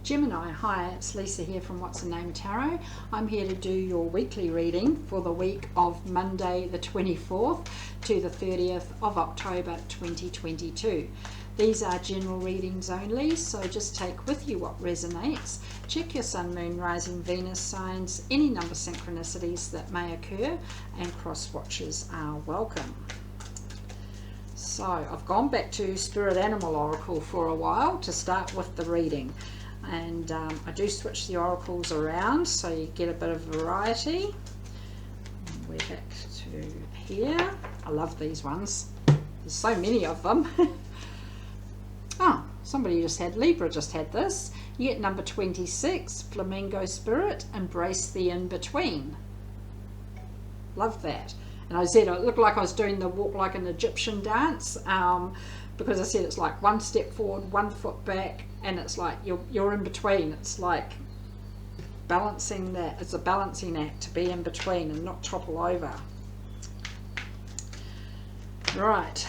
Gemini, hi, it's Lisa here from What's the Name Tarot. I'm here to do your weekly reading for the week of Monday the 24th to the 30th of October 2022. These are general readings only, so just take with you what resonates. Check your Sun, Moon, Rising, Venus signs, any number synchronicities that may occur, and cross watches are welcome. So I've gone back to Spirit Animal Oracle for a while to start with the reading. And I do switch the oracles around so you get a bit of variety. We're back to here. I love these ones. There's so many of them. Oh, somebody just had, Libra just had this. You get number 26, Flamingo Spirit, embrace the in-between. Love that. And I said it looked like I was doing the walk like an Egyptian dance, because I said it's like one step forward, 1 foot back, and it's like you're in between. It's like balancing that. It's a balancing act to be in between and not topple over. Right.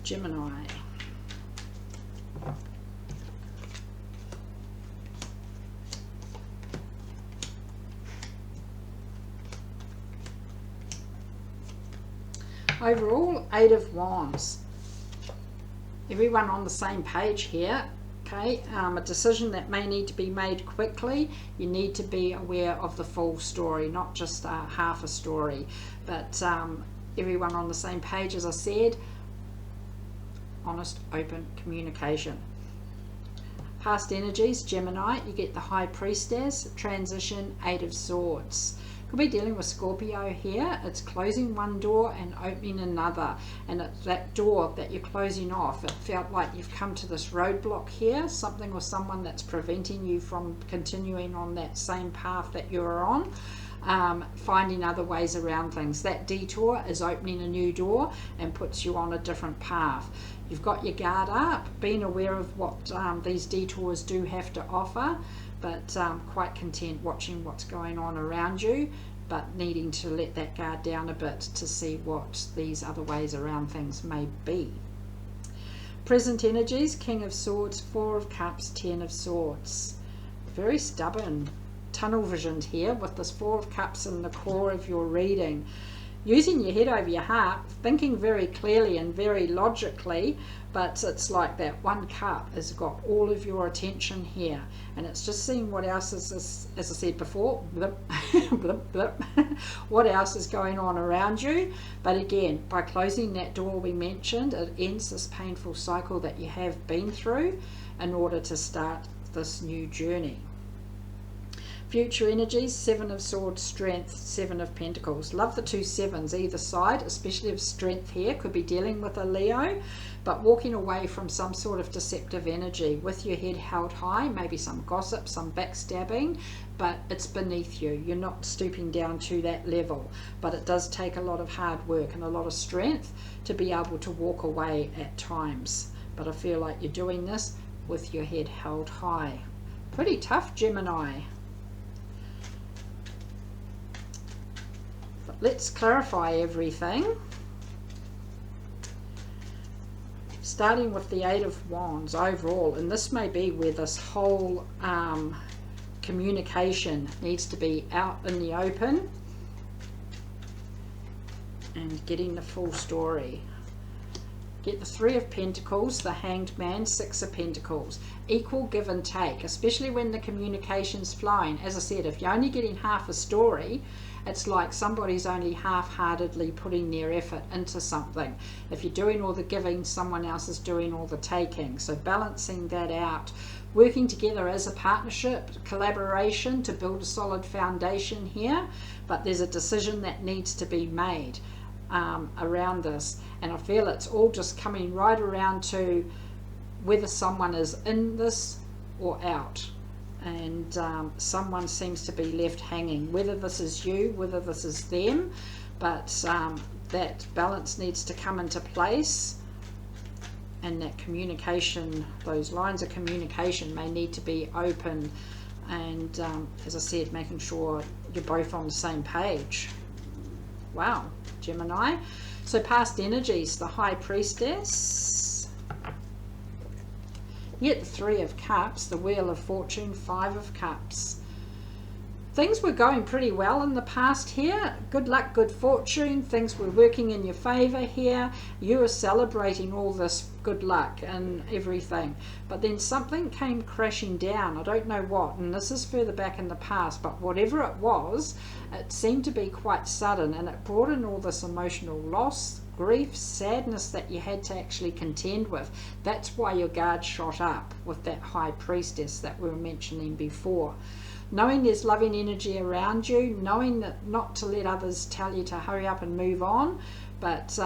Gemini. Overall, 8 of Wands. Everyone on the same page here. Okay, a decision that may need to be made quickly. You need to be aware of the full story, not just half a story. But everyone on the same page, as I said, honest, open communication. Past energies, Gemini, you get the High Priestess, transition, 8 of Swords. Could be dealing with Scorpio here. It's closing one door and opening another, and it's that door that you're closing off. It felt like you've come to this roadblock here, something or someone that's preventing you from continuing on that same path that you're on. Finding other ways around things. That detour is opening a new door and puts you on a different path. You've got your guard up, being aware of what these detours do have to offer, but quite content watching what's going on around you, but needing to let that guard down a bit to see what these other ways around things may be. Present energies, King of Swords, 4 of Cups, 10 of Swords. Very stubborn, tunnel visioned here with this 4 of Cups in the core of your reading. Using your head over your heart, thinking very clearly and very logically, but it's like that 1 cup has got all of your attention here, and it's just seeing what else is, as I said before, blip, blip, blip, what else is going on around you. But again, by closing that door we mentioned, it ends this painful cycle that you have been through in order to start this new journey. Future energies, 7 of Swords, Strength, 7 of Pentacles. Love the 2 sevens either side, especially of Strength here. Could be dealing with a Leo, but walking away from some sort of deceptive energy with your head held high, maybe some gossip, some backstabbing, but it's beneath you. You're not stooping down to that level, but it does take a lot of hard work and a lot of strength to be able to walk away at times. But I feel like you're doing this with your head held high. Pretty tough, Gemini. Let's clarify everything. Starting with the 8 of Wands overall, and this may be where this whole communication needs to be out in the open and getting the full story. Get the 3 of Pentacles, the Hanged Man, 6 of Pentacles. Equal give and take, especially when the communication's flowing. As I said, if you're only getting half a story, it's like somebody's only half-heartedly putting their effort into something. If you're doing all the giving, someone else is doing all the taking. So balancing that out, working together as a partnership, collaboration to build a solid foundation here, but there's a decision that needs to be made around this. And I feel it's all just coming right around to whether someone is in this or out. And someone seems to be left hanging, whether this is you, whether this is them, but that balance needs to come into place, and that communication, those lines of communication may need to be open, and as I said, making sure you're both on the same page. Wow, Gemini. So past energies, the High Priestess, Yet the Three of Cups, the Wheel of Fortune, Five of Cups. Things were going pretty well in the past here. Good luck, good fortune. Things were working in your favor here. You were celebrating all this good luck and everything. But then something came crashing down. I don't know what, and this is further back in the past, but whatever it was, it seemed to be quite sudden, and it brought in all this emotional loss, grief, sadness that you had to actually contend with. That's why your guard shot up with that High Priestess that we were mentioning before. Knowing there's loving energy around you, knowing that not to let others tell you to hurry up and move on, but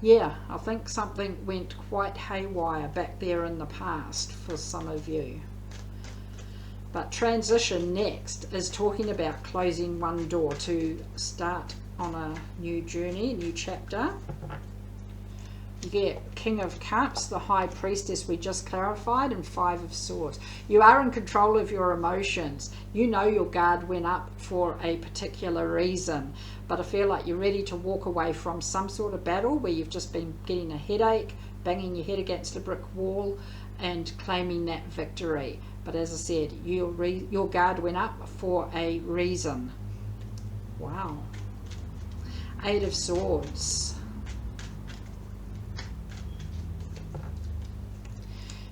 yeah, I think something went quite haywire back there in the past for some of you. But transition next is talking about closing one door to start on a new journey, new chapter. You get King of Cups, the High Priestess we just clarified, and Five of Swords. You are in control of your emotions. You know your guard went up for a particular reason, but I feel like you're ready to walk away from some sort of battle where you've just been getting a headache, banging your head against a brick wall and claiming that victory. But as I said, your guard went up for a reason. Wow. Eight of Swords.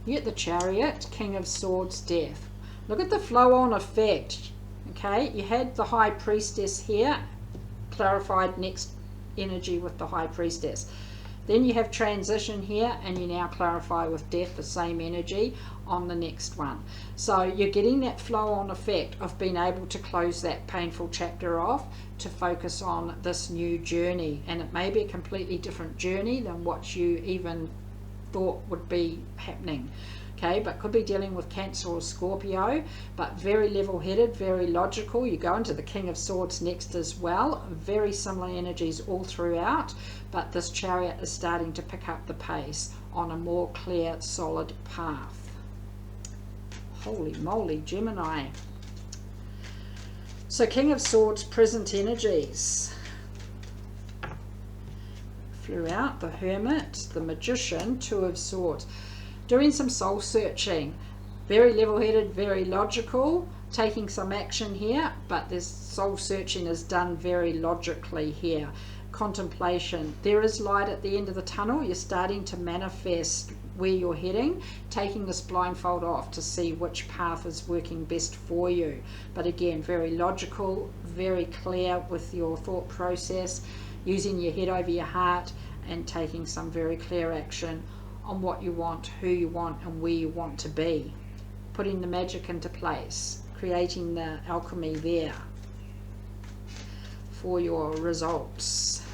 You get the Chariot, King of Swords, Death. Look at the flow-on effect. Okay, you had the High Priestess here, clarified next energy with the High Priestess. Then you have transition here, and you now clarify with Death, the same energy on the next one. So you're getting that flow-on effect of being able to close that painful chapter off to focus on this new journey. And it may be a completely different journey than what you even thought would be happening. Okay, but could be dealing with Cancer or Scorpio, but very level-headed, very logical. You go into the King of Swords next as well. Very similar energies all throughout, but this Chariot is starting to pick up the pace on a more clear, solid path. Holy moly, Gemini. So King of Swords, present energies. Flew out the Hermit, the Magician, Two of Swords. Doing some soul searching, very level-headed, very logical, taking some action here, but this soul searching is done very logically here. Contemplation, there is light at the end of the tunnel. You're starting to manifest where you're heading, taking this blindfold off to see which path is working best for you. But again, very logical, very clear with your thought process, using your head over your heart and taking some very clear action on what you want, who you want, and where you want to be. Putting the magic into place, creating the alchemy there for your results.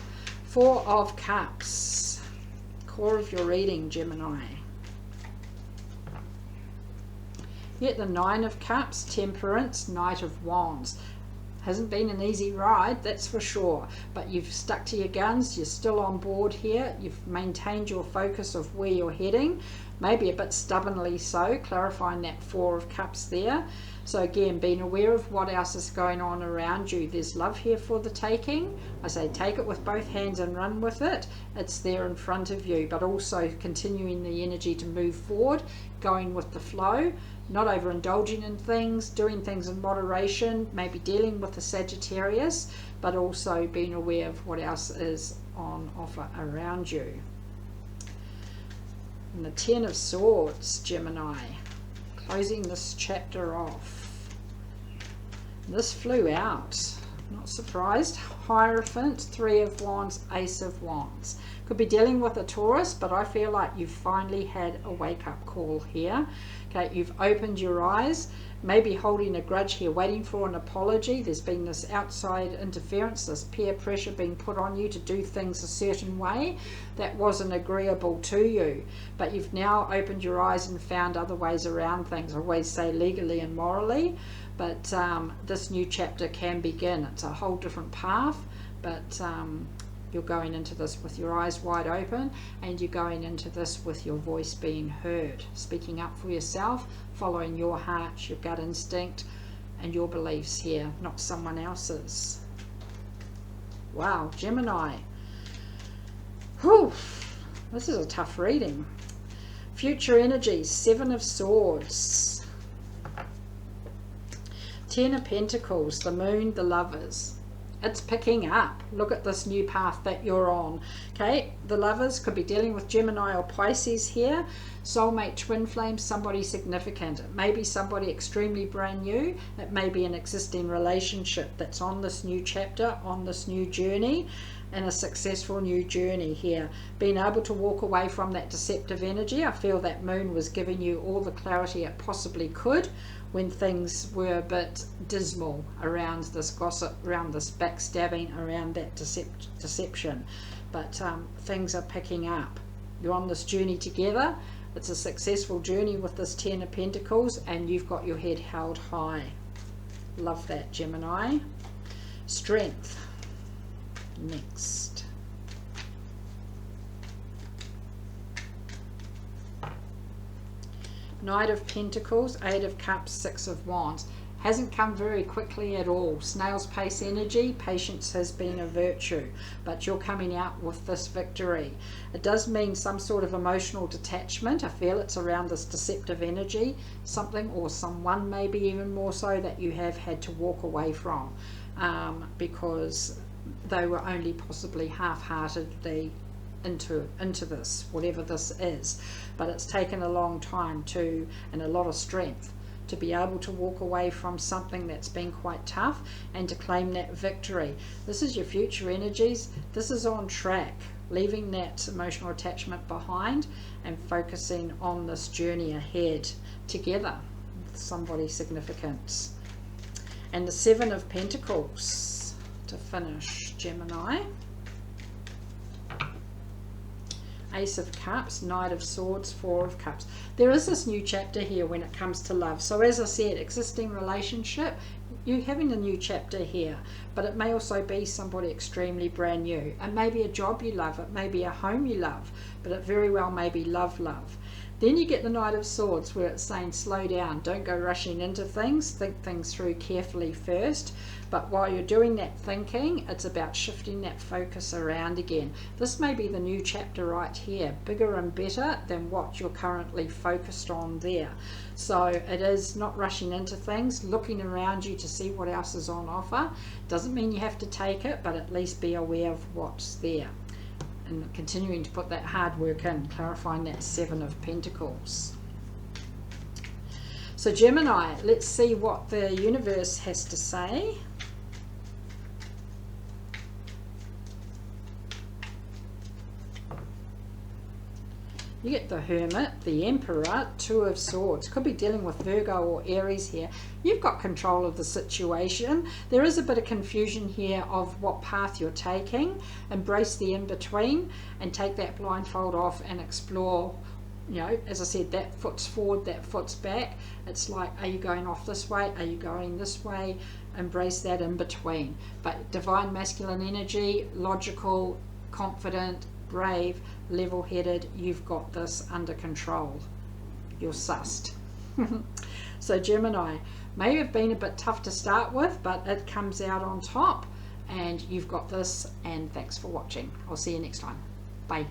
Four of Cups, core of your reading, Gemini. Yet the Nine of Cups, Temperance, Knight of Wands. Hasn't been an easy ride, that's for sure, but you've stuck to your guns. You're still on board here. You've maintained your focus of where you're heading, maybe a bit stubbornly so, clarifying that Four of Cups there. So again, being aware of what else is going on around you. There's love here for the taking. I say take it with both hands and run with it. It's there in front of you, but also continuing the energy to move forward, going with the flow, not overindulging in things, doing things in moderation, maybe dealing with the Sagittarius, but also being aware of what else is on offer around you. And the Ten of Swords, Gemini, closing this chapter off. This flew out, not surprised. Hierophant, Three of Wands, Ace of Wands. Could be dealing with a Taurus, but I feel like you've finally had a wake-up call here. Okay, you've opened your eyes, maybe holding a grudge here, waiting for an apology. There's been this outside interference, this peer pressure being put on you to do things a certain way that wasn't agreeable to you. But you've now opened your eyes and found other ways around things. I always say legally and morally, but this new chapter can begin. It's a whole different path, but you're going into this with your eyes wide open, and you're going into this with your voice being heard, speaking up for yourself, following your heart, your gut instinct, and your beliefs here, not someone else's. Wow, Gemini. Whew, this is a tough reading. Future energies, 7 of Swords, 10 of Pentacles, the Moon, the Lovers. It's picking up. Look at this new path that you're on. Okay, the Lovers could be dealing with Gemini or Pisces here. Soulmate, twin flame, somebody significant. It may be somebody extremely brand new. It may be an existing relationship that's on this new chapter, on this new journey, and a successful new journey here. Being able to walk away from that deceptive energy. I feel that Moon was giving you all the clarity it possibly could when things were a bit dismal around this gossip, around this backstabbing, around that deception. But things are picking up. You're on this journey together. It's a successful journey with this 10 of Pentacles, and you've got your head held high. Love that, Gemini. Strength. Next. Knight of Pentacles, 8 of Cups, 6 of Wands. Hasn't come very quickly at all. Snail's pace energy, patience has been a virtue, but you're coming out with this victory. It does mean some sort of emotional detachment. I feel it's around this deceptive energy, something or someone maybe even more so that you have had to walk away from because they were only possibly half-heartedly into this, whatever this is. But it's taken a long time and a lot of strength to be able to walk away from something that's been quite tough and to claim that victory. This is your future energies. This is on track, leaving that emotional attachment behind and focusing on this journey ahead together with somebody significant. And the 7 of Pentacles to finish, Gemini. Ace of Cups, Knight of Swords, 4 of Cups. There is this new chapter here when it comes to love. So as I said, existing relationship, you're having a new chapter here, but it may also be somebody extremely brand new. It may be a job you love, it may be a home you love, but it very well may be love. Then you get the Knight of Swords where it's saying slow down, don't go rushing into things, think things through carefully first. But while you're doing that thinking, it's about shifting that focus around again. This may be the new chapter right here, bigger and better than what you're currently focused on there. So it is not rushing into things, looking around you to see what else is on offer. Doesn't mean you have to take it, but at least be aware of what's there. And continuing to put that hard work in, clarifying that 7 of Pentacles. So Gemini, let's see what the universe has to say. You get the Hermit, the Emperor, 2 of Swords. Could be dealing with Virgo or Aries here. You've got control of the situation. There is a bit of confusion here of what path you're taking. Embrace the in-between and take that blindfold off and explore. You know, as I said, that foot's forward, that foot's back. It's like, are you going off this way? Are you going this way? Embrace that in between. But divine masculine energy, logical, confident, brave, level-headed, you've got this under control. You're sussed. So Gemini, may have been a bit tough to start with, but it comes out on top and you've got this. And thanks for watching. I'll see you next time. Bye.